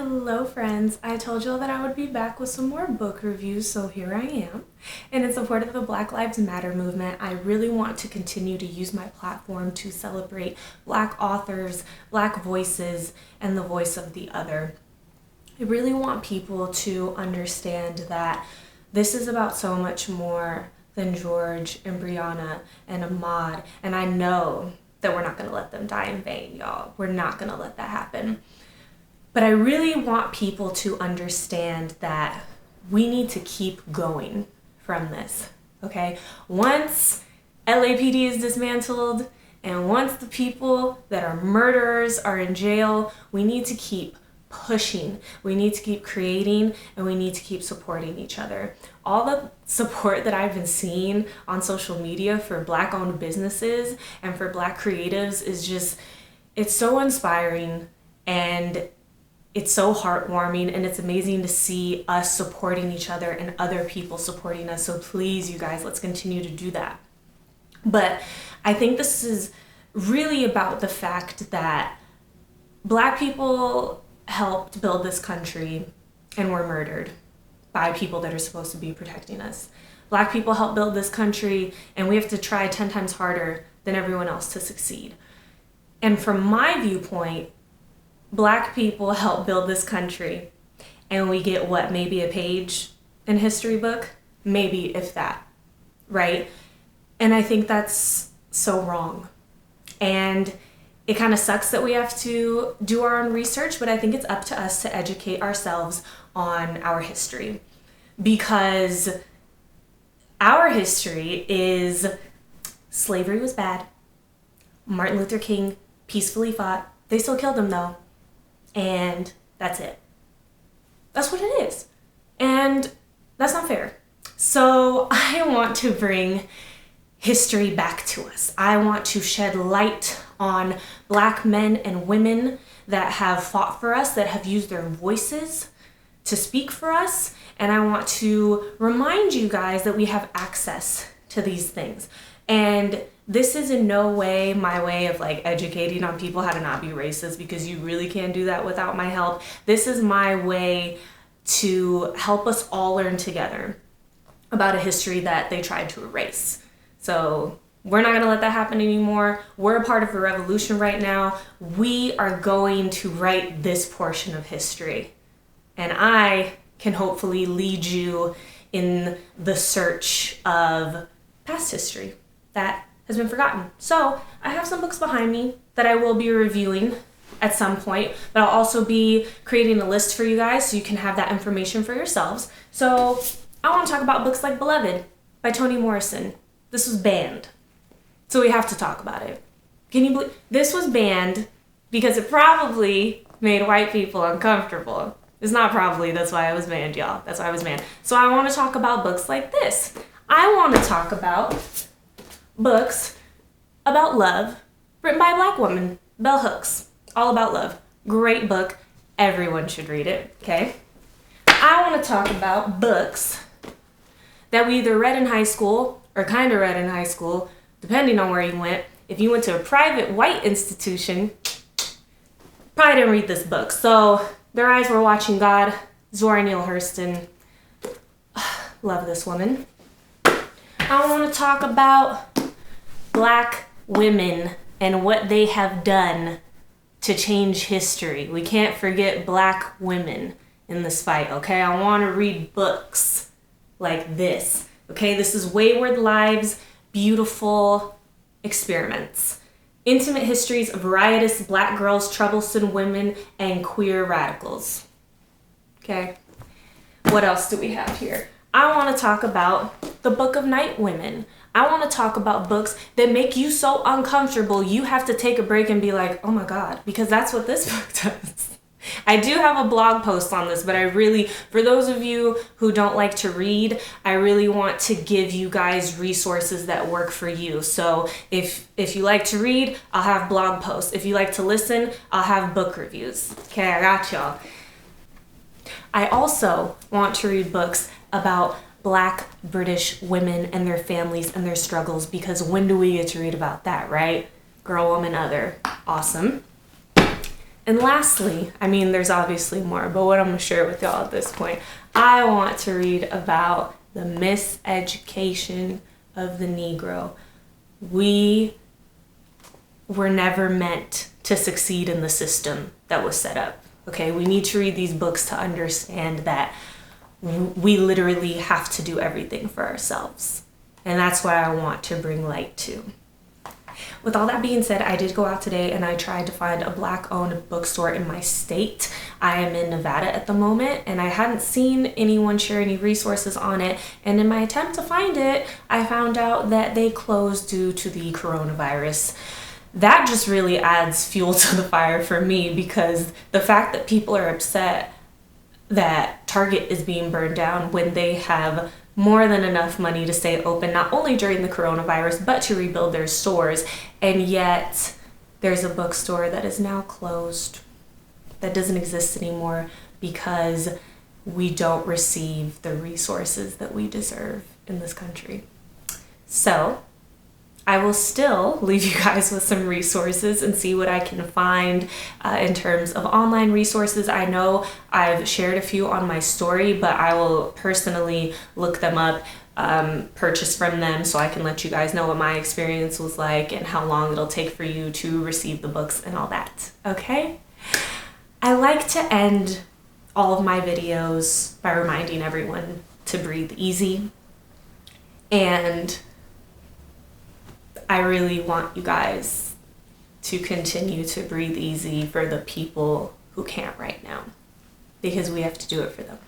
Hello friends, I told y'all that I would be back with some more book reviews, so here I am. And in support of the Black Lives Matter movement, I really want to continue to use my platform to celebrate Black authors, Black voices, and the voice of the other. I really want people to understand that this is about so much more than George and Brianna and Ahmaud, and I know that we're not going to let them die in vain, y'all. We're not going to let that happen. But I really want people to understand that we need to keep going from this, okay? Once LAPD is dismantled and once the people that are murderers are in jail, we need to keep pushing. We need to keep creating and we need to keep supporting each other. All the support that I've been seeing on social media for Black-owned businesses and for Black creatives is just, it's so inspiring and it's so heartwarming, and it's amazing to see us supporting each other and other people supporting us. So please, you guys, let's continue to do that. But I think this is really about the fact that Black people helped build this country and were murdered by people that are supposed to be protecting us. Black people helped build this country, and we have to try 10 times harder than everyone else to succeed. And from my viewpoint, Black people help build this country, and we get what, maybe a page in history book? Maybe, if that, right? And I think that's so wrong. And it kind of sucks that we have to do our own research, but I think it's up to us to educate ourselves on our history. Because our history is slavery was bad. Martin Luther King peacefully fought. They still killed him though. And that's it. That's what it is. And that's not fair. So I want to bring history back to us. I want to shed light on Black men and women that have fought for us, that have used their voices to speak for us. And I want to remind you guys that we have access to these things. And this is in no way my way of educating on people how to not be racist, because you really can't do that without my help. This is my way to help us all learn together about a history that they tried to erase. So we're not going to let that happen anymore. We're a part of a revolution right now. We are going to write this portion of history. And I can hopefully lead you in the search of past history that has been forgotten. So I have some books behind me that I will be reviewing at some point, but I'll also be creating a list for you guys so you can have that information for yourselves. So I want to talk about books like Beloved by Toni Morrison. This was banned, so we have to talk about it. Can you believe this was banned because it probably made white people uncomfortable? It's not probably, that's why it was banned, y'all. That's why it was banned. So I want to talk about books like this. I want to talk about books about love written by a Black woman, Bell Hooks. All About Love. Great book. Everyone should read it, okay? I want to talk about books that we either read in high school or kind of read in high school, depending on where you went. If you went to a private white institution, probably didn't read this book. So, Their Eyes Were Watching God, Zora Neale Hurston. Love this woman. I want to talk about Black women and what they have done to change history. We can't forget Black women in this fight, okay? I want to read books like this, okay? This is Wayward Lives, Beautiful Experiments. Intimate histories of riotous Black girls, troublesome women, and queer radicals. Okay? What else do we have here? I want to talk about the Book of Night Women. I want to talk about books that make you so uncomfortable you have to take a break and be like, oh my God, because that's what this book does. I do have a blog post on this, but I really, for those of you who don't like to read, I really want to give you guys resources that work for you. So if you like to read, I'll have blog posts. If you like to listen, I'll have book reviews. Okay, I got y'all. I also want to read books about Black British women and their families and their struggles, because when do we get to read about that, right? Girl, woman, other. Awesome. And lastly, I mean, there's obviously more, but what I'm going to share with y'all at this point, I want to read about the miseducation of the Negro. We were never meant to succeed in the system that was set up. Okay, we need to read these books to understand that we literally have to do everything for ourselves. And that's what I want to bring light to. With all that being said, I did go out today and I tried to find a Black-owned bookstore in my state. I am in Nevada at the moment and I hadn't seen anyone share any resources on it. And in my attempt to find it, I found out that they closed due to the coronavirus. That just really adds fuel to the fire for me, because the fact that people are upset that Target is being burned down when they have more than enough money to stay open, not only during the coronavirus, but to rebuild their stores. And yet there's a bookstore that is now closed, that doesn't exist anymore because we don't receive the resources that we deserve in this country. So I will still leave you guys with some resources and see what I can find in terms of online resources. I know I've shared a few on my story, but I will personally look them up, purchase from them, so I can let you guys know what my experience was like and how long it'll take for you to receive the books and all that, okay? I like to end all of my videos by reminding everyone to breathe easy, and I really want you guys to continue to breathe easy for the people who can't right now, because we have to do it for them.